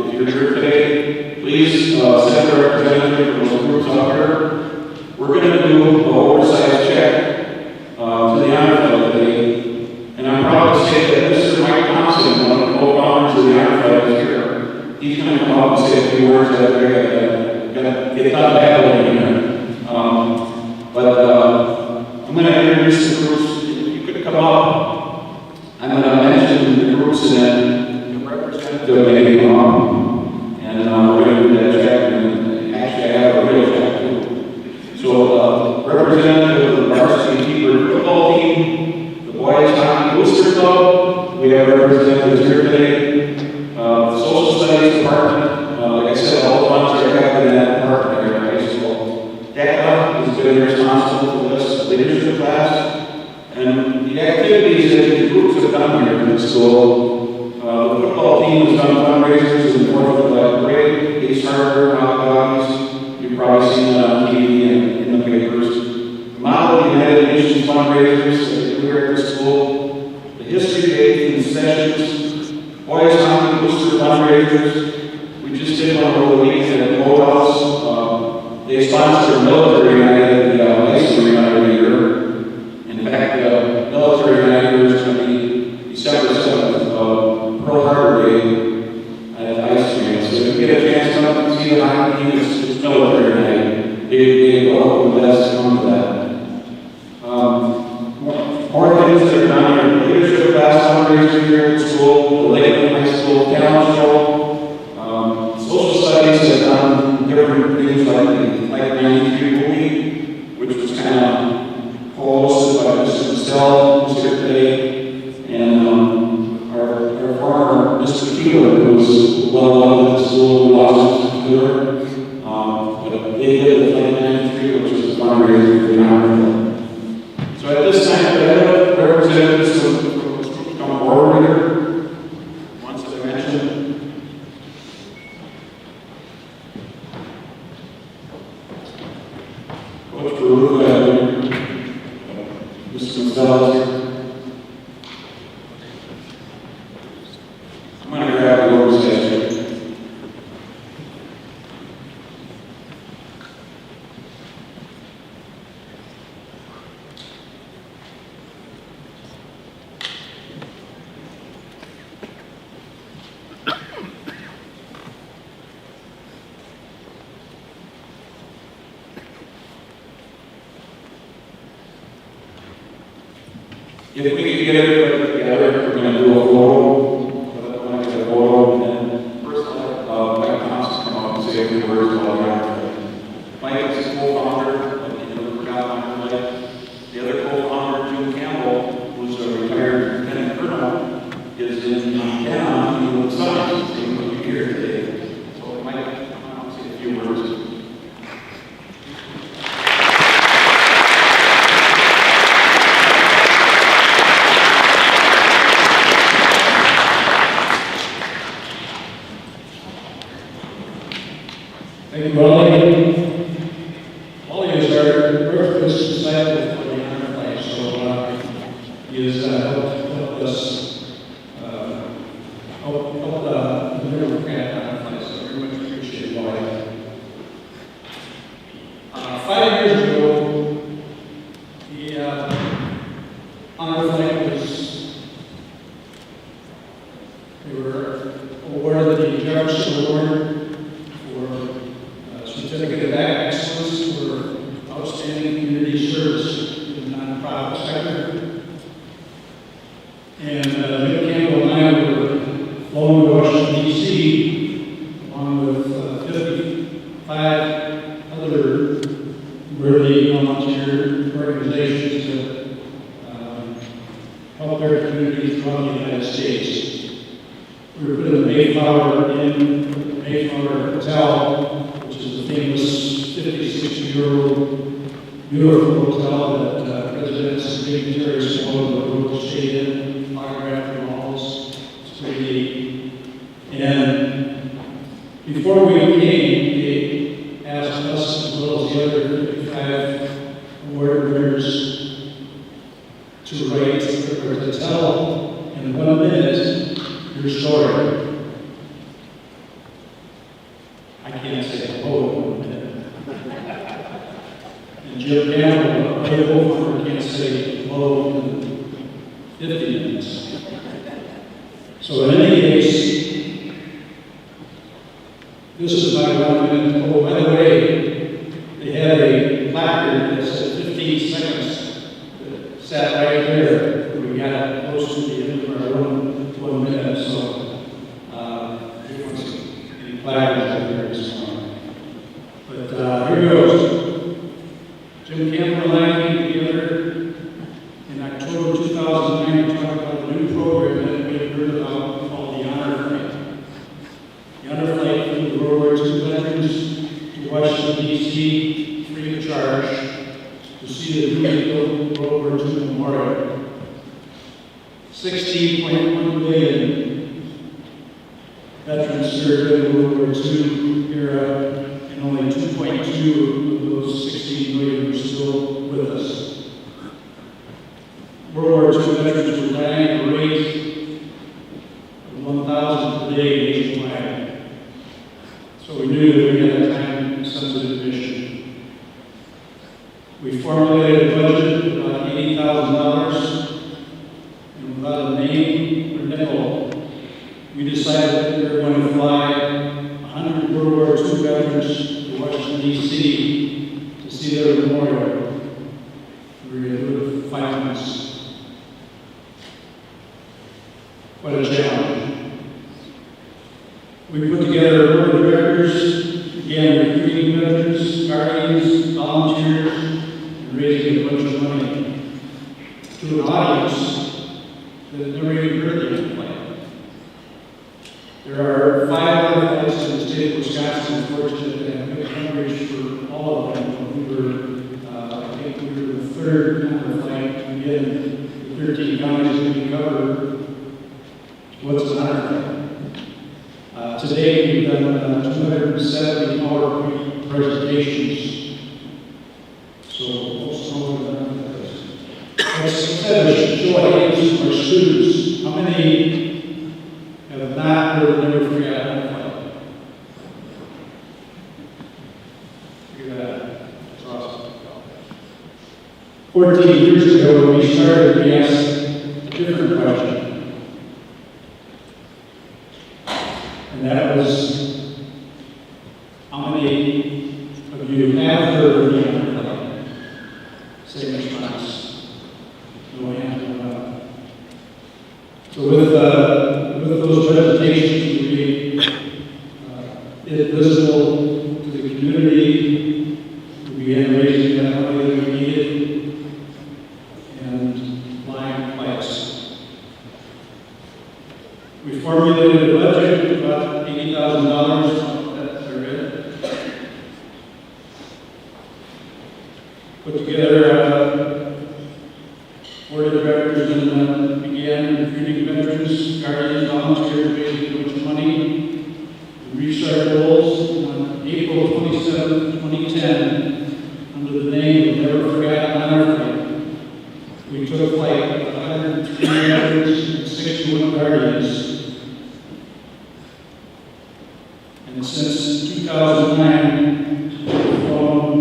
If you're here today, please send a representative from those groups up here. We're going to do an oversized check to the honor flight today, and I'm proud to say that Mr. Mike Thompson, one of the co-founders of the honor flight, is here. He's going to come up and say a few words after I get done battling here. I'm going to introduce the groups. You could come up. I'm going to mention the groups and then the representative may come up, and we're going to do that check. And actually, I have a real check too. So, representative of the varsity keeper football team, the boys hockey booster club, we have representatives here today. The social studies department, like I said, all the funds are kept in that department here at high school. DACA has been responsible for this leadership class, and the activities that the groups have done here in the school. The football team has done fundraisers in the 4th of July parade, Ace Hardware, hot dogs. You've probably seen that on TV and in the papers. Model United Nations fundraisers that they do here at the school. The history day concessions, boys hockey booster fundraisers. fundraisers. We just did one over the weekend at the House. They sponsor military night at the high school every year. In fact, military night is going to be December 7th, Pearl Harbor Day at the high school. So if you get a chance to come and see the hockey, it's military night. They welcome the best to come to that. More things that are done here. The leadership class fundraiser here at school, the Lakeland High School talent show. Social studies has done different things like 93 movie, which was kind of hosted by Mr. Estelle, who's here today, and our former Mr. Keeler, who's well known at the school, we lost Mr. Keeler. But they did the Flight 93, which was a fundraiser for the Honor. So at this time, the representatives will come forward here. Once I mentioned. Coach Baruch, Mr. Gonzalez. I'm going to grab the Lord's statue. If we could get everybody together, we're going to do a photo. We're going to get a photo, and then first I'll let Mike Thompson come up and say a few words while we're on. Mike is the co-founder of the Honor Flight. The other co-founder, Jim Campbell, who's a retired lieutenant colonel, is in Montana, in the science. He's going to be here today. So Mike, come on and say a few words. Thank you, Ollie. Ollie is our birthplace disciple for the Honor Flight, so he has helped us help the middle grant Honor Flight, so very much appreciate Ollie. 5 years ago, the Honor Flight we were awarded the Jefferson Award Certificate of Excellence for Outstanding Community Service in the nonprofit sector. And Bill Campbell and I were flown to Washington, D.C., along with 55 other worthy volunteer organizations that help their communities throughout the United States. We were put in the Mayflower Hotel, which is a famous 56-year-old beautiful hotel that presidents and dignitaries from all over the world stayed in, autographed their walls. It's pretty neat. And before we came, they asked us, as well as the other 55 award winners, to write or to tell in 1 minute your story. I can't say hello in 1 minute. And Jim Campbell, a over can't say hello in 50 minutes. So in any case, this is my 1 minute. Oh, by the way, they had a placard that said 15 seconds that sat right there. We got close to the end of our 1 minute, so any placards out there this morning. But here goes. Jim Campbell and I came together in October 2009 to talk about a new program that we had heard about called the Honor Flight. The Honor Flight flew World War II veterans to Washington, D.C., free of charge, to see the newly built World War II memorial. 16.1 million veterans served in the World War II era, and only 2.2 of those 16 million are still with us. World War II veterans were dying at a rate of 1,000 per day nationwide. So we knew that we had a time-sensitive mission. We formulated a budget of about $80,000, and without a name or nickel, we decided that we were going to fly 100 World War II veterans to Washington, D.C. to see their memorial. We were going to do it for 5 months. What a challenge. We put together a board of directors, began recruiting veterans, guardians, volunteers, and raising a bunch of money to an audience that had never even heard the airplane. There are 5 other flights in the state of Wisconsin, fortunate to have good coverage for all of them. I think we were the 3rd on the flight to begin the 13 counties that we cover. What's an honor? Today we've done 270 PowerPoint presentations. So most of them instead of show hands for students, how many have not heard of Never Forget Identified? Look at that. That's awesome. 14 years ago when we started, we asked a different question. And that was, how many of you have heard of the Undercloud? Same response. No hands went up. So with those presentations, we made it visible to the community. We began raising that money that we needed and buying flights. We formulated a budget of about $80,000. That's it. Put together a board of directors and began recruiting veterans, guardians, volunteers, raising a bunch of money. We reached our goals on April 27, 2010, under the name of Never Forget Honor Flight. We took flight with 103 veterans and 61 guardians. And since 2009, we've flown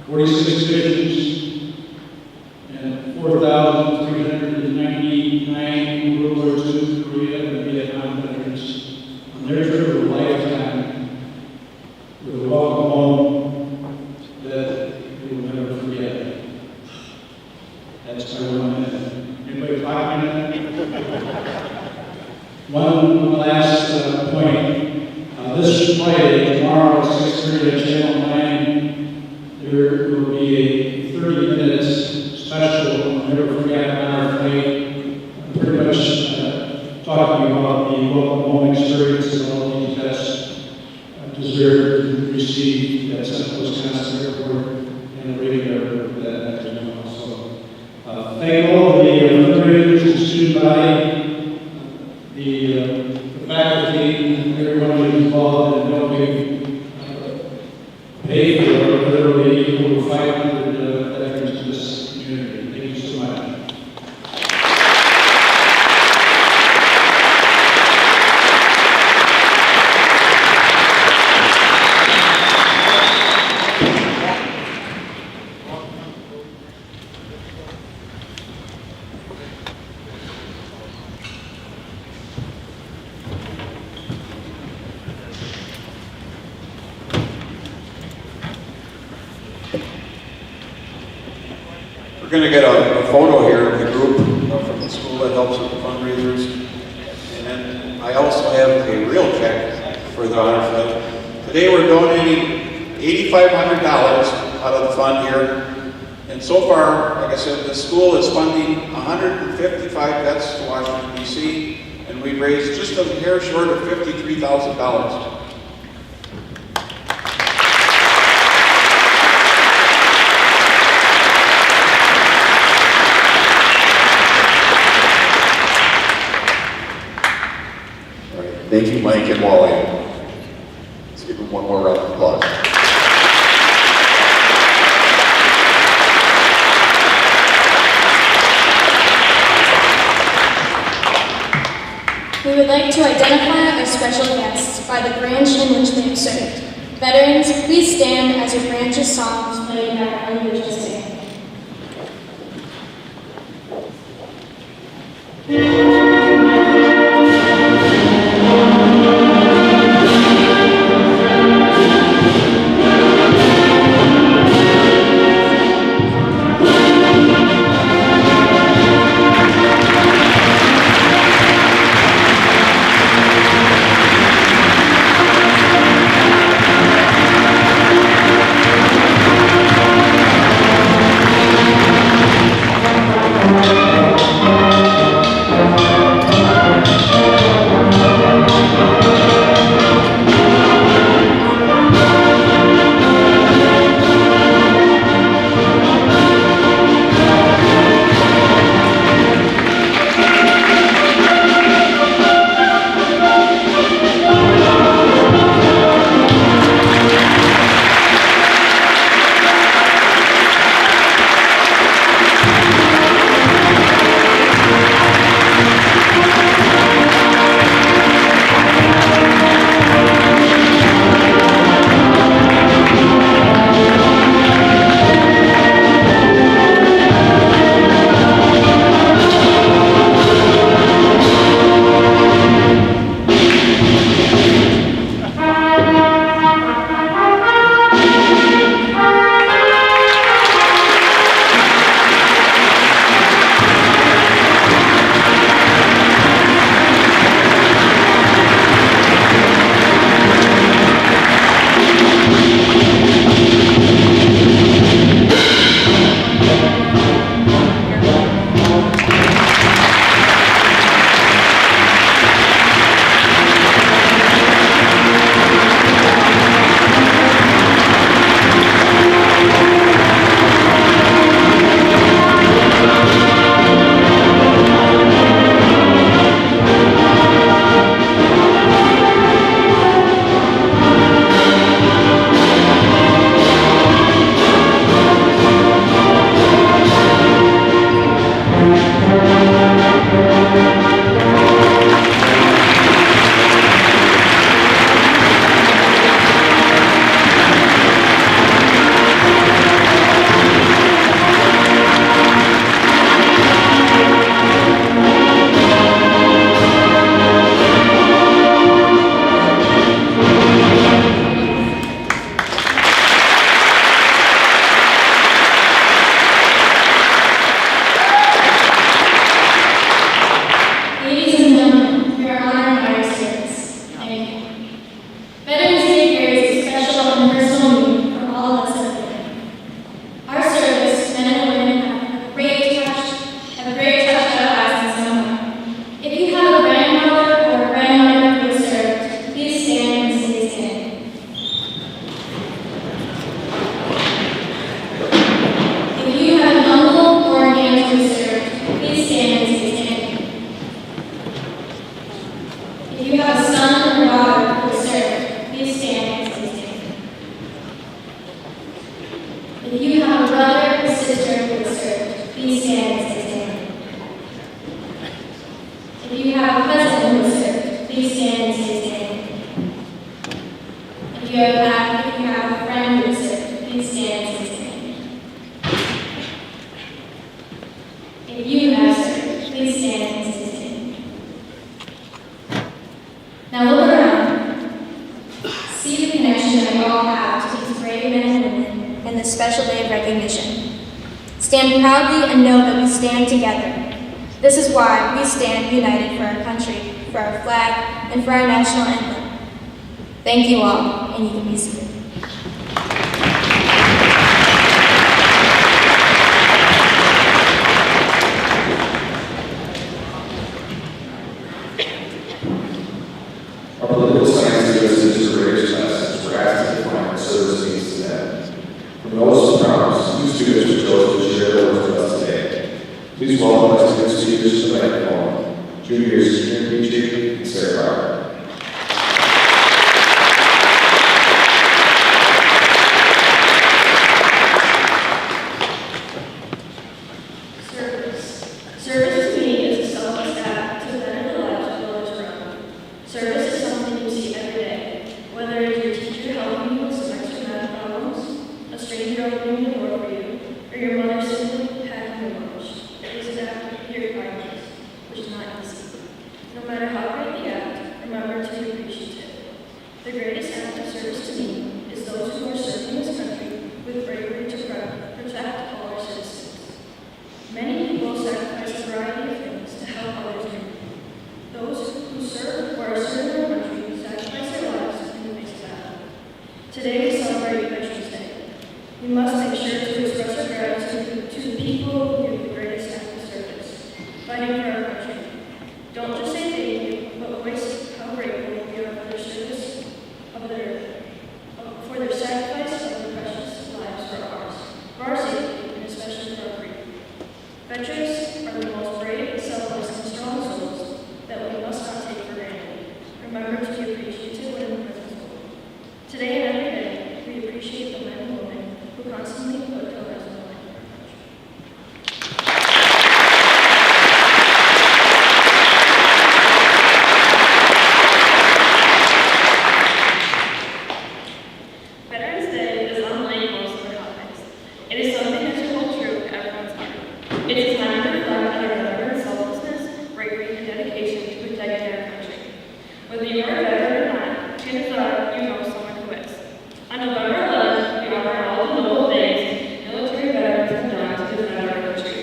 46 missions and 4,399 World War II, Korea, and Vietnam veterans on their trip of a lifetime with a welcome home that we will never forget. That's my 1 minute. Anybody 5 minutes? One last point. This Friday, tomorrow at 6:30 at Channel 9, there will be a 30-minute special on Never Forget Honor Flight, pretty much talking about the welcome home experience and all these vets deserve to receive at Central Wisconsin Airport and the radio that as well. So thank all of the fundraisers, the student body, the faculty, and everyone who's involved in helping pay for literally over 500 veterans in this community. Thank you so much. We're going to get a photo here of the group from the school that helps with the fundraisers. And then I also have a real check for the honor flight. Today we're donating $8,500 out of the fund here. And so far, like I said, the school is funding 155 vets to Washington, D.C. And we've raised just a hair short of $53,000. Thank you, Mike and Wally. Let's give them one more round of applause. We would like to identify our special guests by the branch in which they have served. Veterans, please stand as your branch's song is played by our LUHS band. If you have a brother or sister who is served, please stand and say amen. If you have a cousin who is served, please stand and say amen. If you have a friend who is served, please stand and say amen. If you have served, please stand and say amen. Now look around. See the connection that you all have to these brave men and women in this special day of recognition. Stand proudly and know that we stand together. This is why we stand united for our country, for our flag, and for our national anthem. Thank you all, and you can be seated. Our political science teachers creators classes were asked to define what service means to them. From those prompts, two students were chosen to share their words with us today. Please welcome our student speakers to the microphone, juniors Karen Beachy and Sarah Bauer. Service to me is a selfless act to better the lives of those around. Service is something The greatest act of service to me is those who are serving this country with bravery to protect all our citizens. Many people sacrifice a variety of things to help others in need. Those who serve or are serving our country sacrifice their lives in the face of battle. Today we celebrate Veterans Day. We must make sure to express our gratitude to the people who give the greatest act of service, fighting for our country. Don't just say thank you, but voice how grateful we are for their service, for their sacrifice of their precious lives for our safety, and especially for our freedom. Veterans are the most brave, selfless, and strong souls that we must not take for granted. Remember to be appreciative when in the presence of God. Today and every day, we appreciate the men and women who constantly put their lives on the line for our country. Veterans Day is unlike most of the holidays. It is something that should hold true to everyone's heart. It is time to reflect on our veterans' selflessness, bravery, and dedication to protecting our country. Whether you are a veteran or not, chances are you know someone who is. On November 11th, we honor all the noble things military veterans have done to defend our country.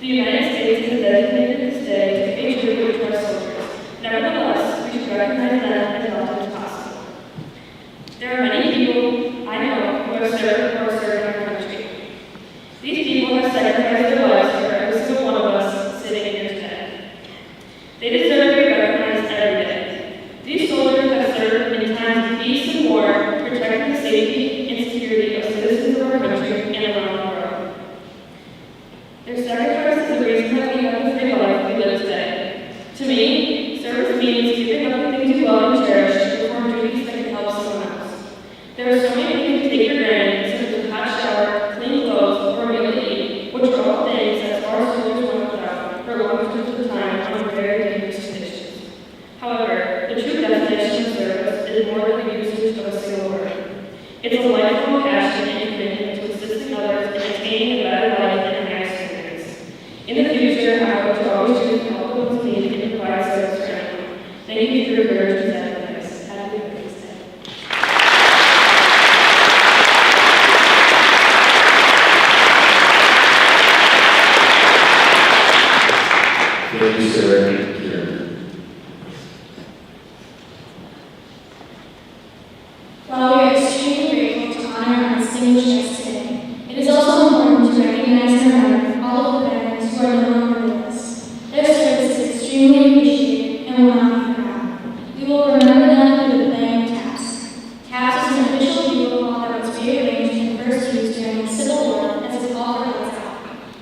The United States has designated this day to pay tribute to our soldiers. Nevertheless, we should recognize them as often as possible. There are many people I know who have served or are serving our country. These people have sacrificed their lives for every single one of us sitting here today. They deserve to be recognized every day. These soldiers have served in times of peace and war, protecting the safety and security of citizens of our country and around the world. Their sacrifice is the reason that we have the free life we live today. To me, service means giving up the things you love and cherish to perform duties that can help someone else. There are so many things we take for granted, such as a hot shower, clean clothes, or a meal to eat, which are all things that our soldiers went without for long periods of time under very dangerous conditions. However, the true definition of service is more than the usage of a single word. It's a lifelong passion and commitment to assisting others in attaining a better life and higher standards. In the future, I hope to always choose to help those in need and provide service for anyone. Thank you for your courage and sacrifice. Happy Veterans Day. Thank you, Sarah. Kieran. While we are extremely grateful to honor our distinguished guests today, it is also important to recognize and remember all of the veterans who are no longer with us. Their service is extremely appreciated and will not be forgotten. We will remember them through the playing of taps. Taps is an official bugle call that was rearranged and first used during the Civil War as a call for lights out.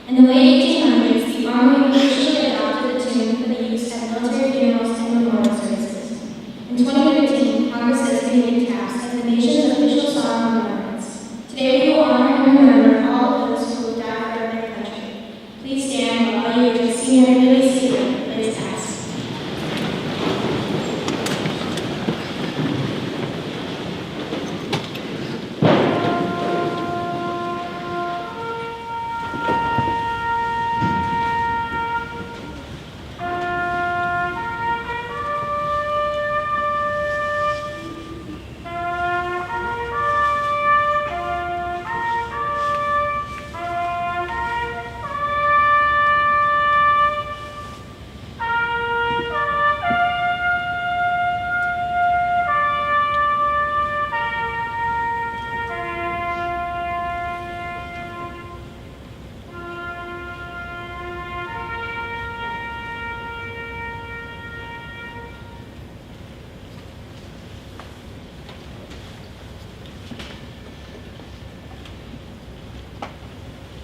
In the late 1800s, the Army officially adopted the tune for the use at military funerals and memorial services. In 2015, Congress designated taps as the nation's official song of remembrance. Today we will honor and remember all of those who have died for their country. Please stand while LUHS Senior Lily Stephen plays taps.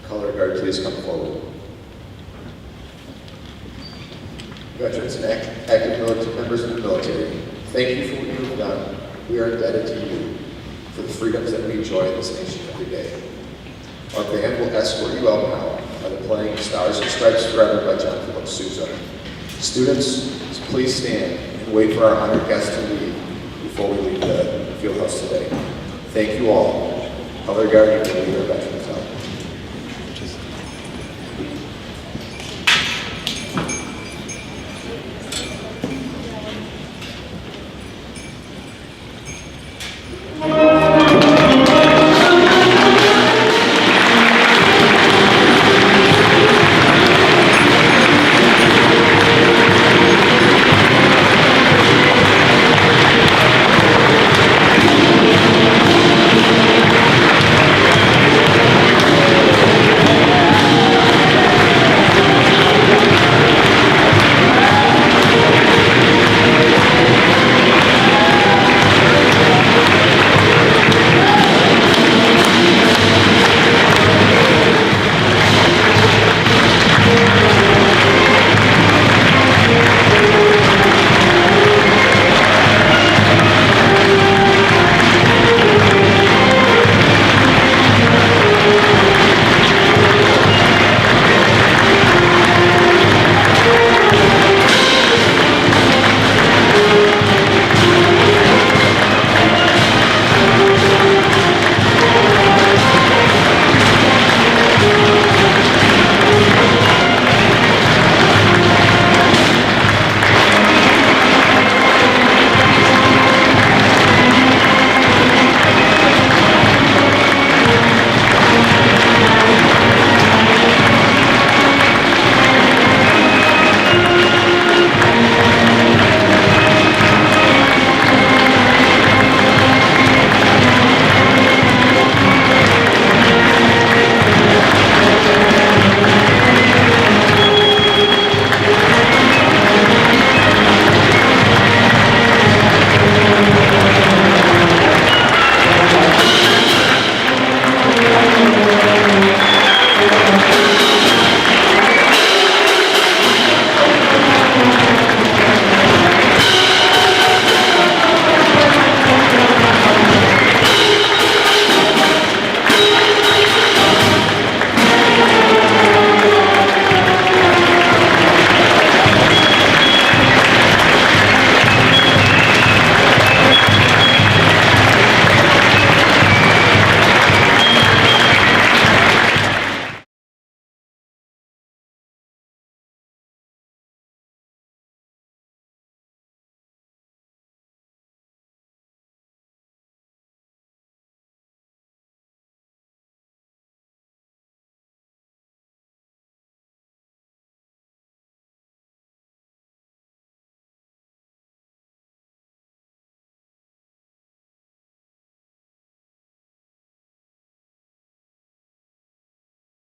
Color guard, please come forward. Veterans and active military members of the military, thank you for what you have done. We are indebted to you for the freedoms that we enjoy in this nation every day. Our band will escort you out now by the playing Stars and Stripes Forever by John Philip Sousa. Students, please stand and wait for our honored guests to leave before we leave the field house today. Thank you all. Color guard, you may lead our veterans out. Thank you.